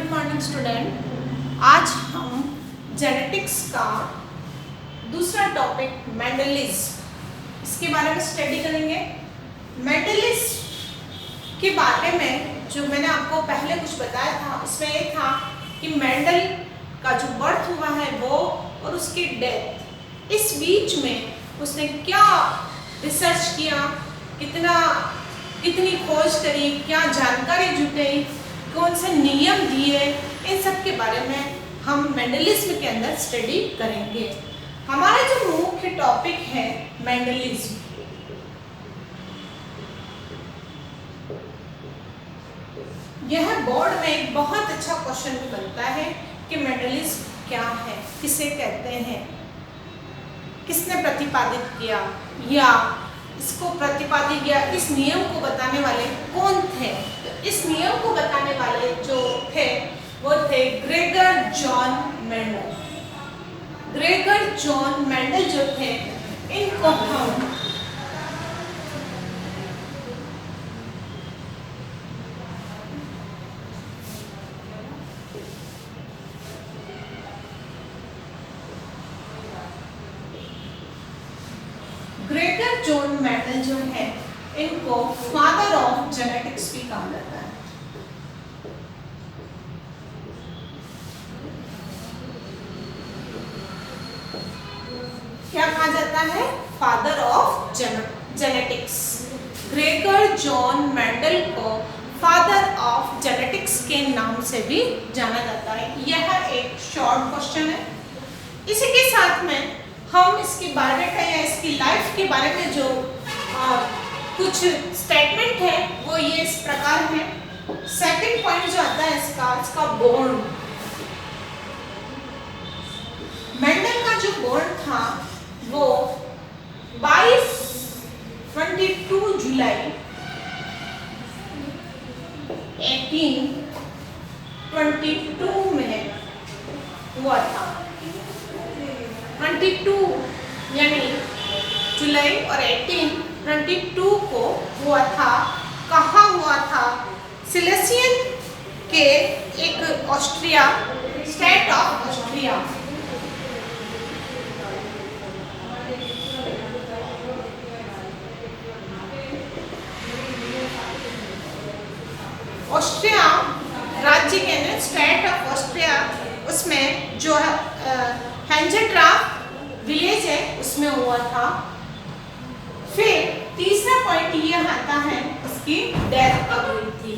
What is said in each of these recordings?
Good morning student. आज हम genetics का दूसरा टॉपिक मेंडलिज्म, इसके बारे में स्टडी करेंगे। मेंडलिज्म के बारे में जो मैंने आपको पहले कुछ बताया था उसमें ये था कि मेंडल का जो बर्थ हुआ है वो और उसकी डेथ, इस बीच में उसने क्या रिसर्च किया, कितनी खोज करी, क्या जानकारी जुटाई, कौन से नियम दिए, इन सब के बारे में हम मेंडलिज्म के अंदर स्टडी करेंगे। हमारा जो मुख्य टॉपिक है मेंडलिज्म, यह बोर्ड में एक बहुत अच्छा क्वेश्चन भी बनता है कि मेंडलिज्म क्या है, किसे कहते हैं, किसने प्रतिपादित किया या इसको प्रतिपादित किया, इस नियम को बताने वाले कौन थे। तो इस नियम को बताने वाले जो थे वो थे Gregor John Mendel. Gregor John Mendel जो थे, इनको हम ग्रेगर जॉन मेंडल जो है, इनको फादर ऑफ जेनेटिक्स भी कहा जाता है। क्या कहा जाता है? Father of genetics. Gregor John Mendel को फादर ऑफ जेनेटिक्स के नाम से भी जाना जाता है। यह एक शॉर्ट क्वेश्चन है। इसी के साथ में हम इसकी बायोडाटा या इसकी लाइफ के बारे में जो कुछ स्टेटमेंट है वो ये इस प्रकार है। सेकंड पॉइंट जो आता है इसका बोर्न। मेंडल का जो बोर्न था वो 22 जुलाई 1822 में हुआ था। 22 यानी जुलाई और 1822 को हुआ था। कहाँ हुआ था? सिलेसियन के एक Austria, state of Austria, Austria राज्य के अंदर स्टेट ऑफ ऑस्ट्रिया, उसमें जो हैंजेट्राफ विलेज है उसमें हुआ था। फिर तीसरा पॉइंट ये आता है उसकी डेथ कब हुई थी।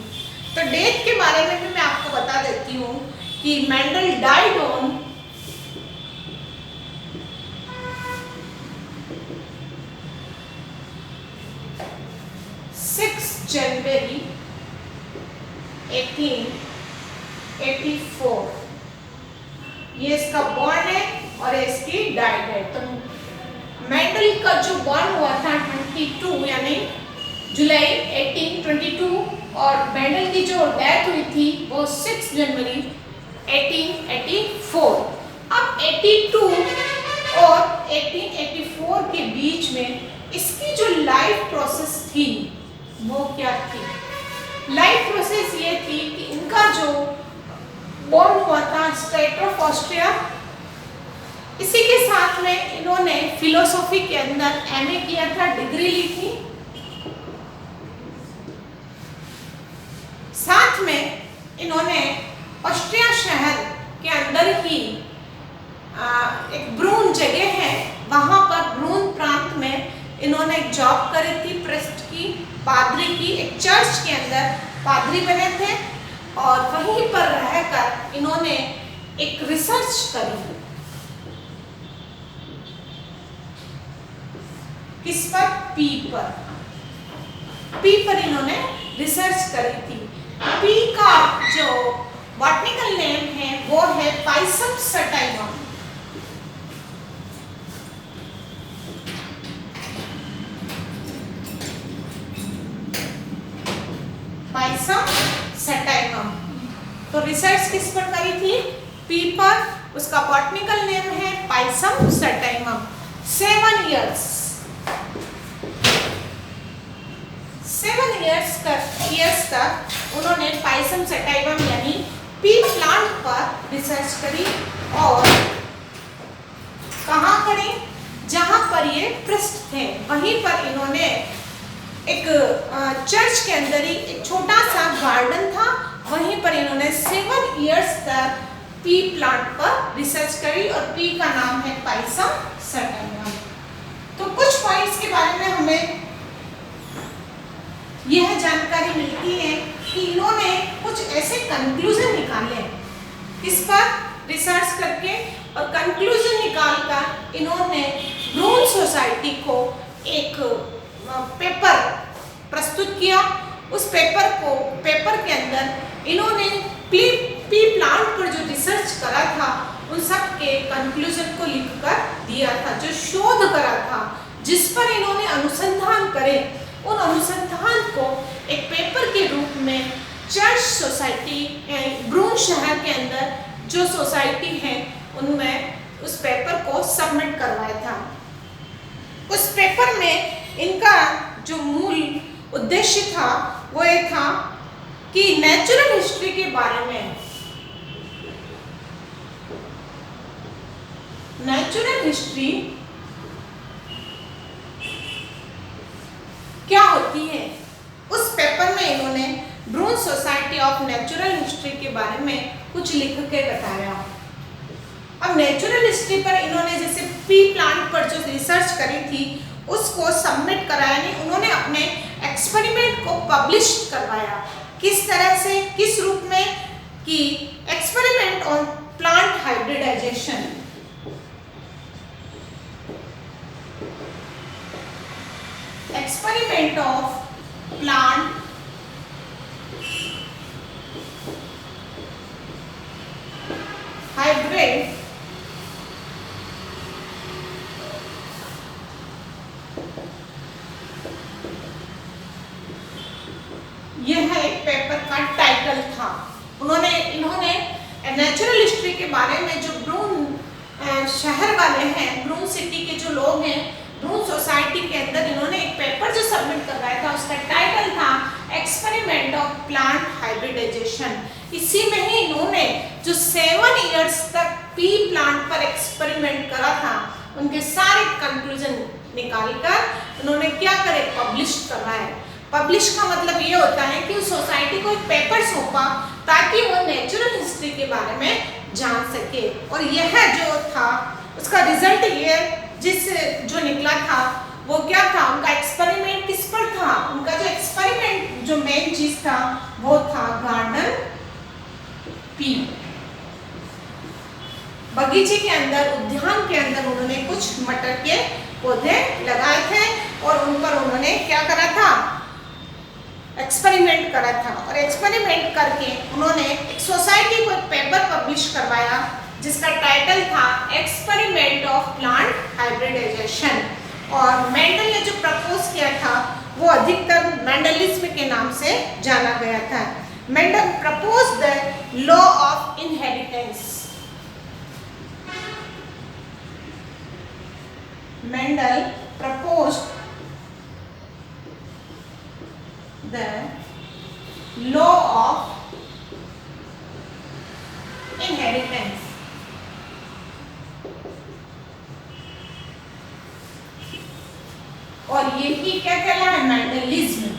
तो डेथ के बारे में भी मैं आपको बता देती हूँ कि मेंडल डाइड ऑन 6 जनवरी 1884। ये इसका बॉर्न है और इसकी डाइड है। तो मेंडल का जो बॉर्न हुआ था 22 यानी जुलाई 1822 और मेंडल की जो डेथ हुई थी वो 6 जनवरी 1884। अब 82 और 1884 के बीच में इसकी जो लाइफ प्रोसेस थी वो क्या थी? लाइफ प्रोसेस ये थी कि इनका जो बॉर्न हुआ था स्टेट ऑफ ऑस्ट्रिया, इसी के साथ में इन्होंने फिलोसॉफी के अंदर एमए किया था, डिग्री ली थी। साथ में इन्होंने ऑस्ट्रिया शहर के अंदर ही एक ब्रून जगह है, वहां पर ब्रून प्रांत में इन्होंने एक जॉब करी थी, प्रेस्ट की, पादरी की, एक चर्च के अंदर पादरी बने थे और वहीं पर रहकर इन्होंने एक रिसर्च करी। किस पर? पी पर। पी पर इन्होंने रिसर्च करी थी। पी का जो बॉटनिकल नेम है वो है पाइसम सटाइवम। Pisum sativum. तो रिसर्च किस पर करी थी? पी पर। उसका बॉटनिकल नेम है पाइसम सटाइवम। 7 इयर्स तक उन्होंने पाइसम सटाइवम यानी पी प्लांट पर रिसर्च करी और कहाँ करी, जहाँ पर ये पृष्ठ थे वहीं पर इन्होंने एक चर्च के अंदर ही एक छोटा सा गार्डन था, वहीं पर इन्होंने 7 इयर्स तक पी प्लांट पर रिसर्च करी और पी का नाम है पाइसम सैटिवम। तो कुछ पॉइंट्स के बारे में हमें यह जानकारी मिलती है कि इन्होंने कुछ ऐसे कंक्लूजन निकाले इस पर रिसर्च करके, और कंक्लूजन निकालकर इन्होंने ब्रून सोसाइटी को एक पेपर प्रस्तुत किया। उस पेपर के अंदर इन्होंने पी प्लांट पर जो रिसर्च करा था उन सब के कंक्लूजन को लिखकर दिया था। जो शोध करा था, जिस पर इन्होंने अनुसंधान करे, उन अनुसंधान को एक पेपर के रूप में चर्च सोसाइटी ब्रून शहर के अंदर जो सोसाइटी है उनमें उस पेपर को सबमिट करवाया था। उस पेपर में इनका जो मूल उद्देश्य था वो ये था कि नेचुरल हिस्ट्री के बारे में, नेचुरल हिस्ट्री क्या होती है। उस पेपर में इन्होंने ब्रून सोसाइटी ऑफ नेचुरल हिस्ट्री के बारे में कुछ लिख के बताया। अब नेचुरल हिस्ट्री पर इन्होंने जैसे पी प्लांट पर जो रिसर्च करी थी उसको सबमिट कराया, नहीं उन्होंने अपने एक्सपेरिमेंट को पब्लिश करवाया। किस तरह से, किस रूप में कि experiment on plant hybridization, experiment of plant hybrid यह एक पेपर का टाइटल था। इन्होंने नेचुरल हिस्ट्री के बारे में जो ब्रून शहर वाले हैं, ब्रून सिटी के जो लोग हैं, ब्रून सोसाइटी के अंदर इन्होंने एक पेपर जो सबमिट करवाया था उसका टाइटल था एक्सपेरिमेंट ऑफ प्लांट हाइब्रिडाइजेशन। इसी में ही इन्होंने जो 7 इयर्स तक पी प्लांट पर एक्सपेरिमेंट करा था उनके सारे कंक्लूजन निकालकर उन्होंने क्या करे, पब्लिश करवाया। पब्लिश का मतलब ये होता है कि उस सोसाइटी को एक पेपर सौंपा ताकि वो नेचुरल हिस्ट्री के बारे में जान सके। और यह जो था उसका रिजल्ट ये जो निकला था वो क्या था, उनका एक्सपेरिमेंट किस पर था, उनका जो एक्सपेरिमेंट जो मेन चीज था वो था गार्डन पी। बगीचे के अंदर, उद्यान के अंदर उन्होंने कुछ मटर के पौधे लगाए थे और उन पर उन्होंने क्या करा था, एक्सपेरिमेंट करा था। और एक्सपेरिमेंट करके उन्होंने एक सोसाइटी को एक पेपर पब्लिश करवाया जिसका टाइटल था एक्सपेरिमेंट ऑफ प्लांट हाइब्रिडाइजेशन। और मेंडल ने जो प्रपोज किया था वो अधिकतर मेंडलिज्म के नाम से जाना गया था। Mendel propose the law of inheritance. Mendel proposed the law of inheritance। और यही क्या कहलाता है, मेंडलिज्म।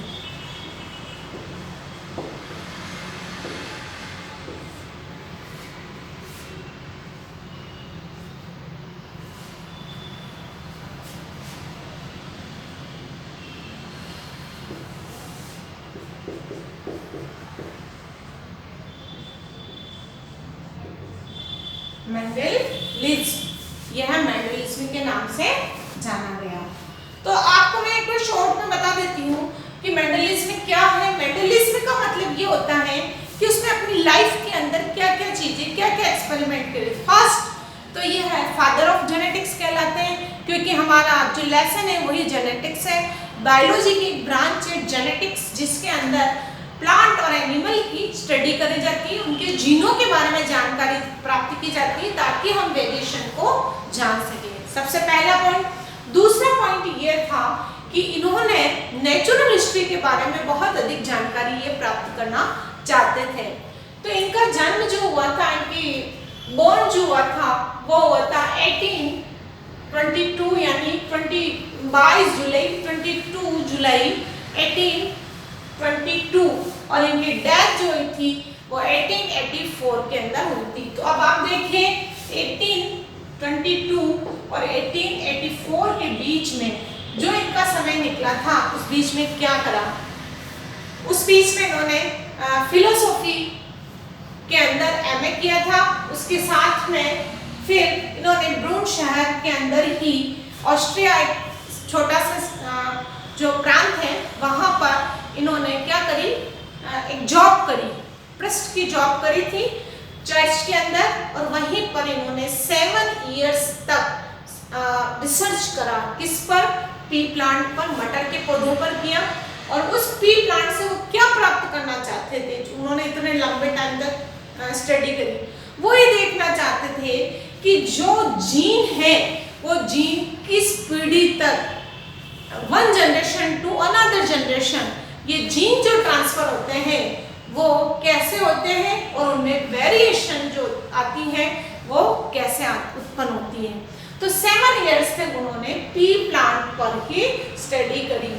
मेंडलिज्म, यह मेंडलिज्म के नाम से जाना गया। तो आपको मैं एक बार शॉर्ट में बता देती हूँ कि मेंडलिज्म क्या है। मेंडलिज्म का मतलब ये होता है कि उसने अपनी लाइफ के अंदर क्या क्या चीजें, क्या क्या एक्सपेरिमेंट करे। फर्स्ट तो ये है फादर ऑफ जेनेटिक्स कहलाते हैं, क्योंकि हमारा जो लेसन है वही जेनेटिक्स है। बायोलॉजी की ब्रांच है जेनेटिक्स, जिसके अंदर प्लांट और एनिमल की स्टडी करी जाती है, उनके जीनों के बारे में जानकारी प्राप्त की जाती है ताकि हम वेरिएशन को जान सकें। सबसे पहला पॉइंट। दूसरा पॉइंट ये था कि इन्होंने नेचुरल हिस्ट्री के बारे में बहुत अधिक जानकारी ये प्राप्त करना चाहते थे। तो इनका जन्म जो हुआ था, इनकी बोर्न जो हुआ था वो हुआ था 1822 यानी 22 जुलाई 1822 और इनकी डेथ जो हुई थी वो 1884 के अंदर हुई थी। तो अब आप देखें 1822 और 1884 के बीच में जो इनका समय निकला था, उस बीच में क्या करा? उस बीच में इन्होंने फिलोसॉफी के अंदर एमए किया था। उसके साथ में फिर इन्होंने ब्रून शहर के अंदर ही ऑस्ट्रिया, एक छोटा सा जो प्रांत है, वहां पर इन्होंने क्या करी, एक जॉब करी, प्रेस्ट की जॉब करी थी चर्च के अंदर। और वहीं पर इन्होंने 7 इयर्स तक रिसर्च करा, किस पर? पी प्लांट पर, मटर के पौधों पर किया। और उस पी प्लांट से वो क्या प्राप्त करना चाहते थे, जो उन्होंने इतने लंबे टाइम तक स्टडी करी, वो ये देखना चाहते थे कि जो जीन है वो जीन किस पीढ़ी तक, one generation to another generation, ये जीन जो ट्रांसफर होते हैं वो कैसे होते हैं और उनमें वेरिएशन जो आती है वो कैसे उत्पन्न होती है। तो 7 इयर्स तक उन्होंने पी प्लांट पर ही स्टडी करी।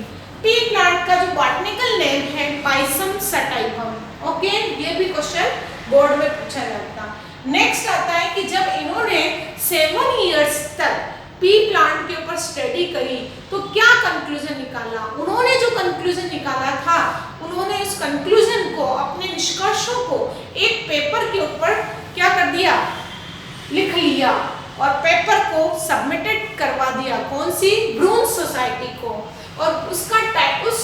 पी प्लांट का जो बॉटनिकल नेम है पाइसम सटाइवम। ओके, ये भी क्वेश्चन बोर्ड में पूछा जाता। नेक्स्ट आता है कि जब इन्होंने 7 इयर्स तक पी प्लांट के ऊपर स्टडी करी तो क्या कंक्लूजन निकाला? उन्होंने जो कंक्लूजन निकाला था, उन्होंने उस कंक्लूजन को, अपने निष्कर्षों को एक पेपर के ऊपर क्या कर दिया, लिख लिया और पेपर को सबमिटेड करवा दिया। कौन सी? ब्रून सोसाइटी को। और उसका उस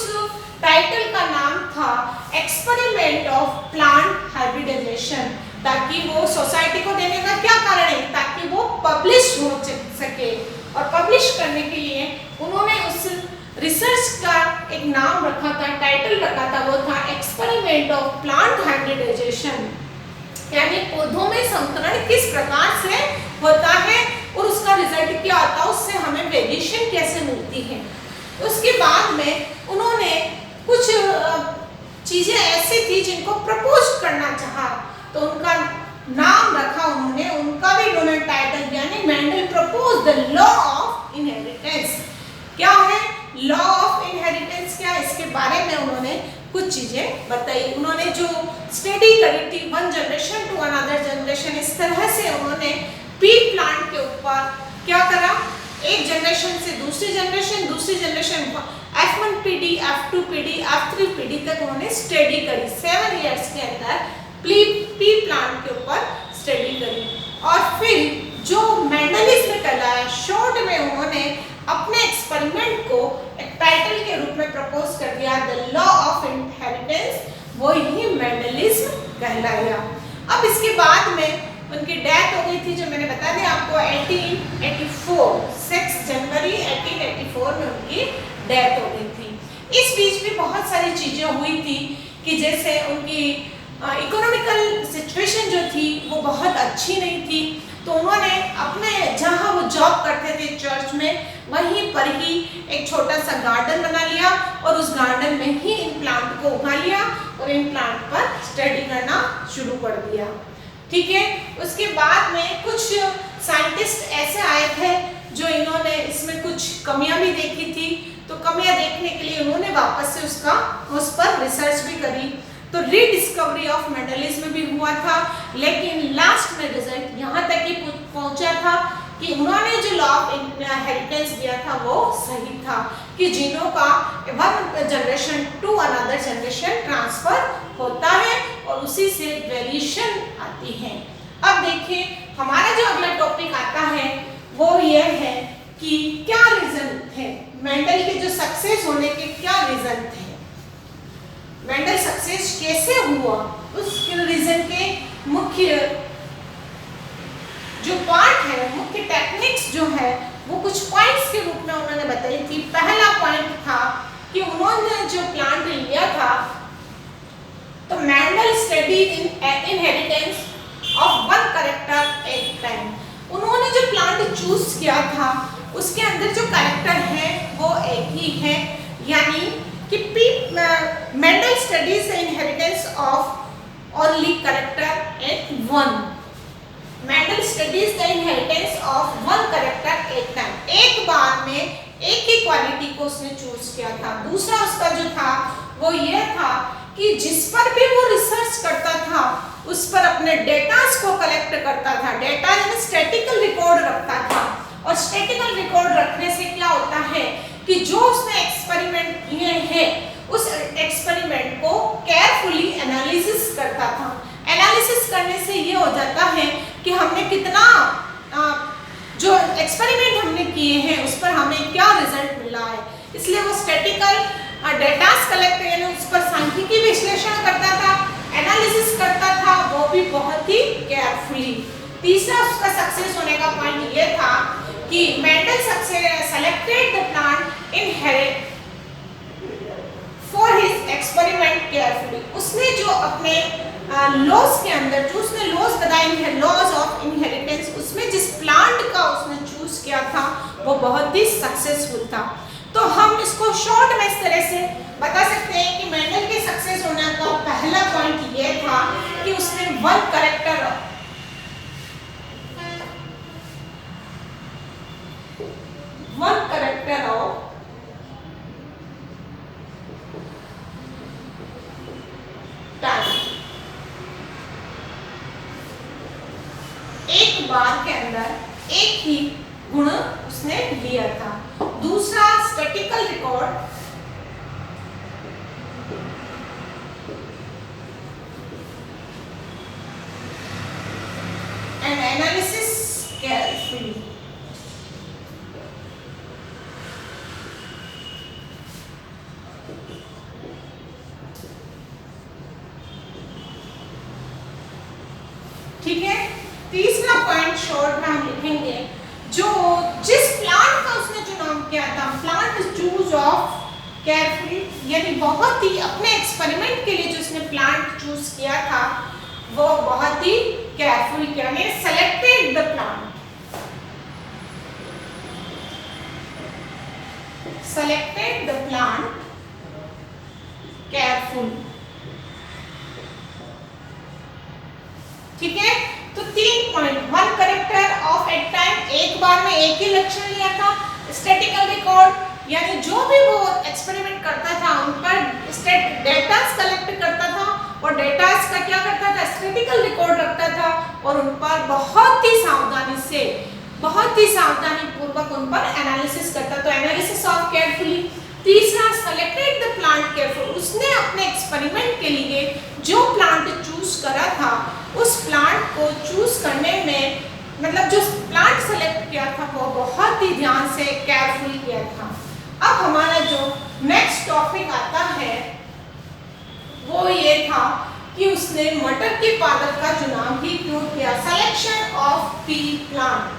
टाइटल का नाम था एक्सपेरिमेंट ऑफ प्लांट हाइब्रिडाइजेशन, ताकि वो सोसाइटी को देने का क्या कारण है, ताकि वो पब्लिश हो सके। और पब्लिश करने के लिए उन्होंने उस रिसर्च का एक नाम रखा था, टाइटल रखा था, वो था एक्सपेरिमेंट ऑफ प्लांट हाइब्रिडाइजेशन, यानी पौधों में संकरण किस प्रकार से होता है और उसका रिजल्ट क्या आता है, उससे हमें वेरिएशन कैसे मिलती है। उसके बाद में उन्होंने कुछ चीजें ऐसी थी जिनको प्रपोज करना चाहा, तो उनका नाम रखा उन्होंने, उनका भी उन्होंने टाइटल, यानी Mendel propose the law of inheritance. क्या है लॉ ऑफ इनहेरिटेंस? क्या, इसके बारे में उन्होंने कुछ चीजें बताई। उन्होंने जो स्टडी करी थी one generation to another generation, इस तरह से उन्होंने पी प्लांट के ऊपर क्या करा, एक जनरेशन से दूसरी जनरेशन F1 पीढ़ी, F2 पीढ़ी, F3 पीढ़ी तक उन्होंने स्टडी करी। 7 इयर्स के अंदर पी प्लांट के ऊपर स्टडी करी। और फिर जो मेंडलिज्म कहलाया, शॉर्ट में उन्होंने अपने एक्सपेरिमेंट को एक टाइटल के रूप में प्रपोज कर दिया, द लॉ ऑफ इनहेरिटेंस, वो ही मेंडलिज्म कहलाया। अब इसके बाद में उनकी डेथ हो गई थी, जो मैंने बता दिया आपको 1884, 6 जनवरी 1884 में उनकी डेथ हो गई थी। इस बीच भी बहुत सारी चीजें हुई थी कि जैसे उनकी इकोनॉमिकल सिचुएशन जो थी वो बहुत अच्छी नहीं थी, तो उन्होंने अपने जहाँ वो जॉब करते थे चर्च में, वहीं पर ही एक छोटा सा गार्डन बना लिया और उस गार्डन में ही इन प्लांट को उगा लिया और इन प्लांट पर स्टडी करना शुरू कर दिया। ठीक है, उसके बाद में कुछ साइंटिस्ट ऐसे आए थे जो इन्होंने इसमें कुछ कमियां भी देखी थी, तो कमियां देखने के लिए उन्होंने वापस से उस पर रिसर्च भी करी। तो रीडिस्कवरी ऑफ मेंडलिज्म भी हुआ था, लेकिन लास्ट में रिजल्ट यहाँ तक ही पहुंचा था कि उन्होंने जो लॉ ऑफ इनहेरिटेंस दिया था वो सही था, कि जीनों का one generation to another generation transfer होता है और उसी से वेरिएशन आती है। अब देखिए हमारा जो अगला टॉपिक आता है वो ये है कि क्या रीजन थे मेंडल के जो सक्सेस होने के, क्या रीजन थे, मेंडल सक्सेस कैसे हुआ, उस रीजन के मुख्य जो पार्ट है, मुख्य टेक्निक्स जो है वो कुछ पॉइंट्स के रूप में उन्होंने बताई थी। पहला पॉइंट था कि उन्होंने जो प्लांट लिया था, तो Mendel studied inheritance of one character at time. उन्होंने जो प्लांट चूज किया था उसके अंदर जो कैरेक्टर है वो एक ही है, यानी कि Mendel studies the inheritance of only character in one. Mendel studies the inheritance of one character at time. एक बार में एक ही क्वालिटी को उसने चूज किया था। दूसरा उसका जो था वो ये था कि जिस पर भी वो रिसर्च करता था उस पर अपने डेटास को कलेक्ट करता था। डेटा यानी स्टैटिकल रिकॉर्ड रखता था, और स्टैटिकल रिकॉर्ड रखने से क्या होता है कि जो उसने एक्सपेरिमेंट किए हैं उस एक्सपेरिमेंट को केयरफुली एनालिसिस करता था। एनालिसिस करने से ये हो जाता है कि हमने कितना जो एक्सपेरिमेंट हमने किए हैं उस पर हमें क्या रिजल्ट मिला है। इसलिए वो स्टैटिकल डेटास कलेक्ट यानी उस पर सांख्यिकी विश्लेषण करता था, एनालिसिस करता था, वो भी बहुत ही केयरफुली। तीसरा उसका सक्सेस होने का पॉइंट ये था कि Mendel selected the plant inherit for his experiment carefully. उसने जो अपने लॉज के अंदर जो उसने लॉज बताए हैं, लॉज ऑफ इनहेरिटेंस, उसमें जिस प्लांट का उसने चूज किया था वो बहुत ही सक्सेसफुल था। तो हम इसको शॉर्ट में इस तरह से बता सकते हैं कि मेंडल के सक्सेस होने का पहला पॉइंट ये था कि उसने वन कैरेक्टर ऑफ टाइम एक बार के अंदर एक ही गुण उसने लिया था। दूसरा statistical record and analysis carefully. ठीक है, तीसरा पॉइंट शॉर्ट में हम लिखेंगे जो जिस प्लांट का उसने चुनाव किया था, प्लांट चूज ऑफ केयरफुली, यानी बहुत ही अपने एक्सपेरिमेंट के लिए जो उसने प्लांट चूज किया था वो बहुत ही केयरफुल किया, यानी selected the plant, selected the plant careful। ठीक है, तो 3 point, one character of at time, एक बार में एक ही लक्षण लिया था, स्टैटिकल रिकॉर्ड यानी जो भी वो एक्सपेरिमेंट करता था उन पर डेटास कलेक्ट करता था और डेटास का क्या करता था, स्टैटिकल रिकॉर्ड रखता था और उन पर बहुत ही सावधानी से, बहुत ही सावधानी पूर्वक उन पर एनालिसिस करता। तो एनालिसिस ऑफ केयरफुली। तीसरा सेलेक्टेड द प्लांट केयरफुल, उसने अपने एक्सपेरिमेंट के लिए जो प्लांट चूज करा था उस प्लांट को चूज करने में, मतलब जो प्लांट सेलेक्ट किया था वो बहुत ही ध्यान से केयरफुल किया था। अब हमारा जो नेक्स्ट टॉपिक आता है वो ये था कि उसने मटर के पादप का चुनाव ही क्यों किया, selection of P plant.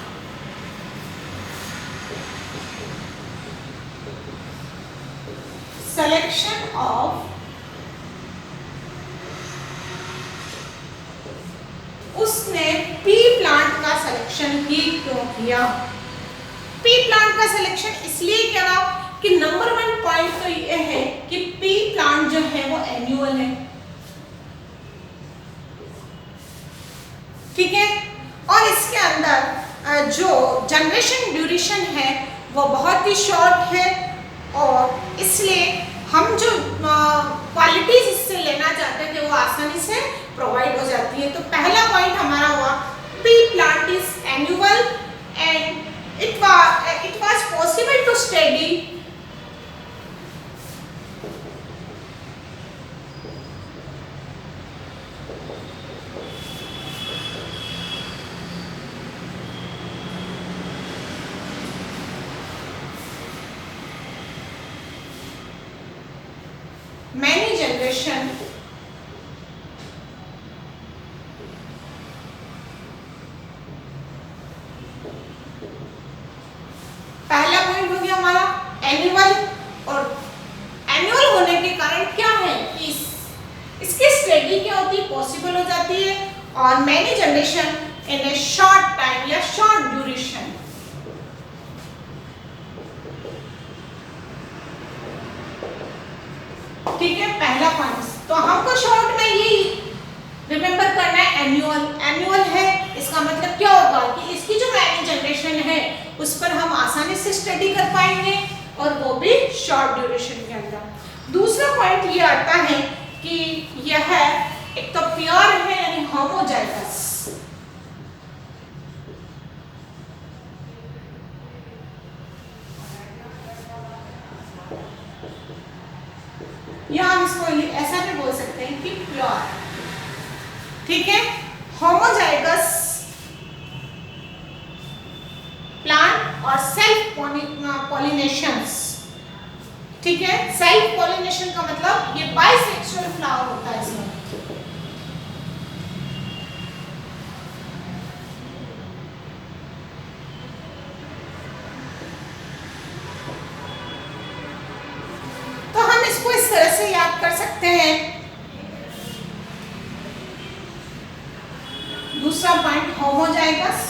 Selection of, उसने पी प्लांट का सिलेक्शन ही क्यों किया। पी प्लांट का सिलेक्शन इसलिए किया कि नंबर 1 पॉइंट तो ये है कि पी प्लांट जो है वो एनुअल है। ठीक है, और इसके अंदर जो जनरेशन ड्यूरेशन है वो बहुत ही शॉर्ट है और इसलिए हम जो क्वालिटीज इससे लेना चाहते थे वो आसानी से प्रोवाइड हो जाती है। तो पहला पॉइंट हमारा हुआ pea plant is annual and it was possible to study many generation पहला पॉइंट हो गया हमारा एनुअल, और एनुअल होने के कारण क्या है कि इसकी स्टडी क्या होती है, पॉसिबल हो जाती है, और many generation in A short time या शॉर्ट ड्यूरेशन। ठीक है, पहला पॉइंट तो हमको शॉर्ट में यही रिमेंबर करना है एनुअल, एनुअल है इसका मतलब क्या होगा कि इसकी जो नई जनरेशन है उस पर हम आसानी से स्टडी कर पाएंगे और वो भी शॉर्ट ड्यूरेशन के अंदर। दूसरा पॉइंट ये आता है कि यह एक तो प्योर है यानी होमोजाइगस, या हम इसको ऐसा भी बोल सकते हैं कि प्योर, ठीक है, होमोजाइगस प्लांट और सेल्फ पॉलिनेशंस, ठीक है। सेल्फ पॉलिनेशन का मतलब ये बाइसेक्सुअल फ्लावर होता है इसमें। तो हम इसको इस तरह से याद कर सकते हैं। दूसरा पॉइंट होमोजाइगस,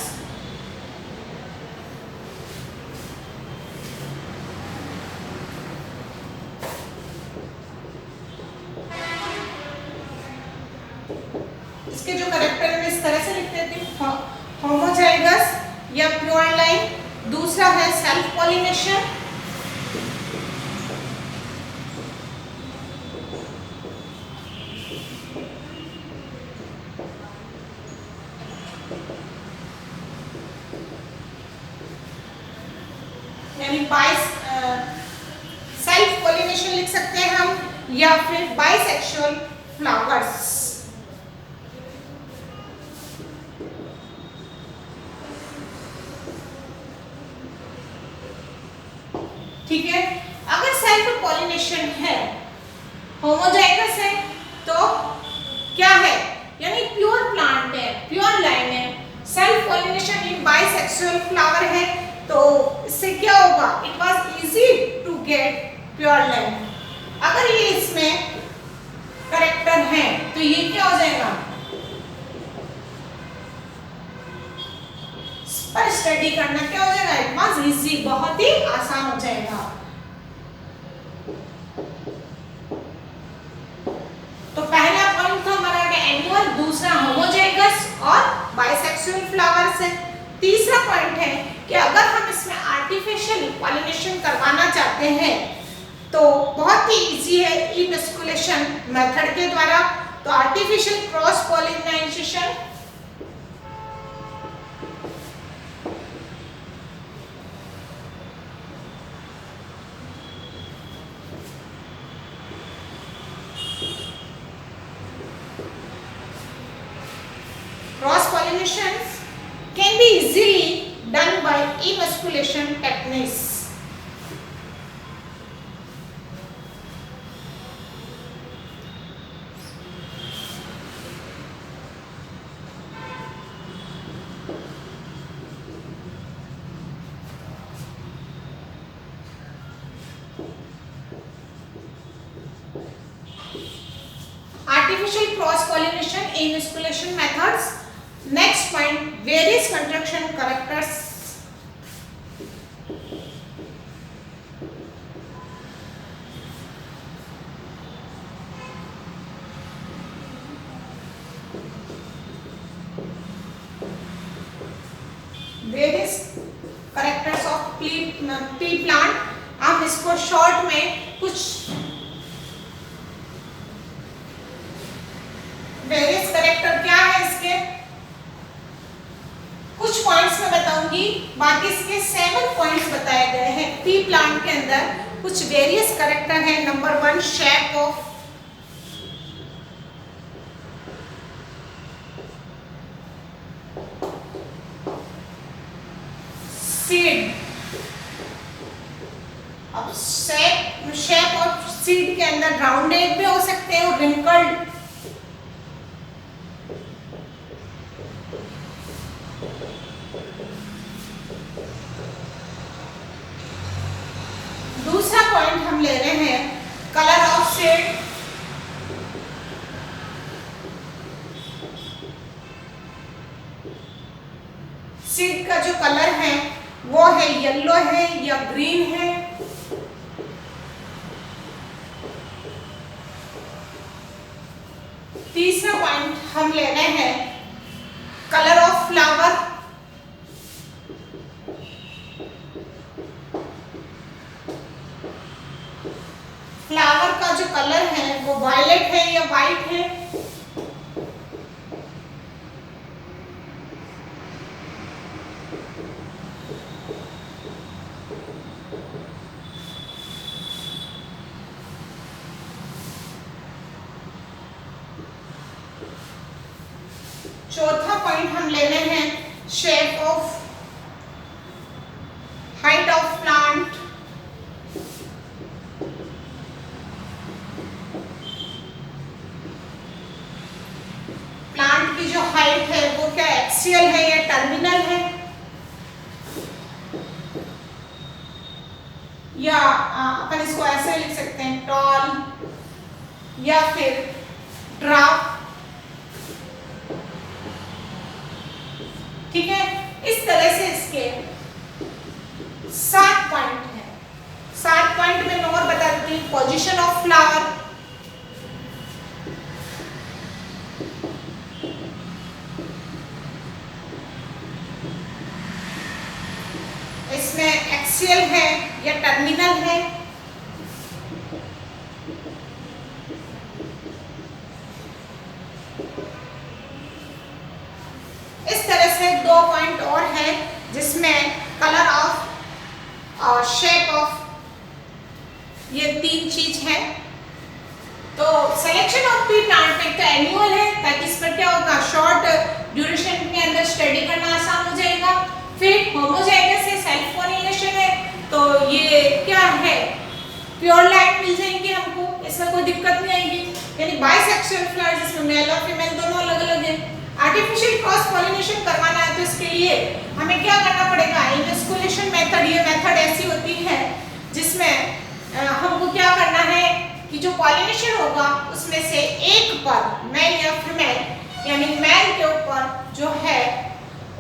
इसके जो करेक्टर है इस तरह से लिख देते हैं, होमोजाइगस या प्योर लाइन। दूसरा है सेल्फ पॉलिनेशन, यानी सेल्फ पॉलिनेशन लिख सकते हैं हम, या फिर बाइसेक्सुअल फ्लावर्स। ठीक है, अगर सेल्फ पॉलिनेशन है, होमोजाइगस है, तो क्या है, यानी प्योर प्लांट है, प्योर लाइन है। Self pollination in bisexual flower है, तो इससे क्या होगा, it was easy to get pure line. अगर ये इसमें करेक्टर है तो ये क्या हो जाएगा, पर स्टडी करना क्या हो जाएगा, इट वाज इजी, बहुत ही आसान हो जाएगा। तो पहला पॉइंट था हमारा एनुअल, दूसरा होमोजाइगस और बाइसेक्सुअल फ्लावर्स है। तीसरा पॉइंट है कि अगर हम इसमें आर्टिफिशियल पॉलिनेशन करवाना चाहते हैं तो बहुत ही इजी है, इमस्कुलेशन मेथड के द्वारा। तो artificial cross pollination, cross pollinations can be easily done by emasculation techniques. Artificial cross pollination, emasculation methods. Next point, various construction characters. Various characters of pea plant. आप इसको शॉर्ट में कुछ वेरियस कैरेक्टर क्या है इसके कुछ पॉइंट्स में बताऊंगी, बाकी इसके 7 पॉइंट्स बताए गए हैं। पी प्लांट के अंदर कुछ वेरियस कैरेक्टर है। Number 1, shape of seed. अब शेप ऑफ सीड के अंदर राउंडेड भी हो सकते हैं और रिंकल्ड। दूसरा पॉइंट हम ले रहे हैं कलर ऑफ सीड। सीड का जो कलर है वो है येलो है या ग्रीन है। तीसरा पॉइंट हम ले रहे हैं कलर ऑफ फ्लावर। फ्लावर का जो कलर है वो वायलेट है या वाइट है। चौथा पॉइंट हम ले रहे हैं shape of, height of plant. Plant की जो हाइट है वो क्या एक्सियल है या टर्मिनल है, या अपन इसको ऐसे लिख सकते हैं टॉल या फिर ड्राफ्ट। ठीक है, इस तरह से इसके 7 पॉइंट हैं। 7 पॉइंट में मैं और बता देती हूँ। पोजीशन ऑफ फ्लावर, इसमें एक्सियल है या टर्मिनल है, इस तरह से 2 पॉइंट और है जिसमें कलर ऑफ और शेप ऑफ, ये 3 चीज है। तो सिलेक्शन ऑफ पी प्लांट में तो एनुअल है ताकि इस पर क्या होगा, शॉर्ट ड्यूरेशन के अंदर स्टडी करना आसान हो जाएगा। फिर होमोजाइगस से सेल्फ पॉलिनेशन है, तो ये क्या है, प्योर लाइट मिल जाएंगे हमको, इसमें कोई दिक्कत नहीं आएगी। यानी बाइसेक्सुअल फ्लावर्स जिसमें मेल और फीमेल दोनों अलग अलग है। आर्टिफिशियल क्रॉस पॉलिनेशन करवाना है तो इसके लिए हमें क्या करना पड़ेगा, इनस्कुलेशन मेथड। ये मेथड ऐसी होती है जिसमें हमको क्या करना है कि जो पॉलिनेशन होगा उसमें से एक पर मेल या फीमेल, यानी मेल के ऊपर जो है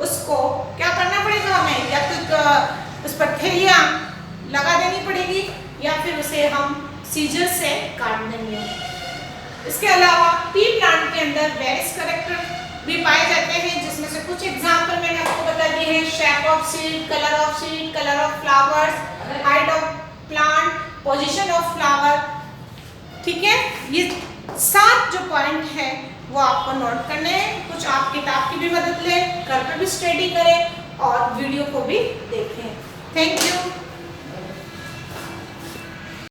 उसको क्या करना पड़ेगा, हमें या तो उस पर थैलियां लगा देनी पड़ेगी या फिर उसे हम सीजर से काट देंगे। इसके अलावा पी प्लांट के अंदर वेरियस कैरेक्टर भी पाए जाते हैं, जिसमें से कुछ एग्जांपल मैंने आपको बता दिए हैं। Shape of seed, colour of seed, colour of flowers, height of plant, position of flower. ठीक है, ये 7 जो पॉइंट है वो आपको नोट करने हैं। कुछ आप किताब की भी मदद लें, घर पर भी स्टडी करें और वीडियो को भी देखें। Thank you.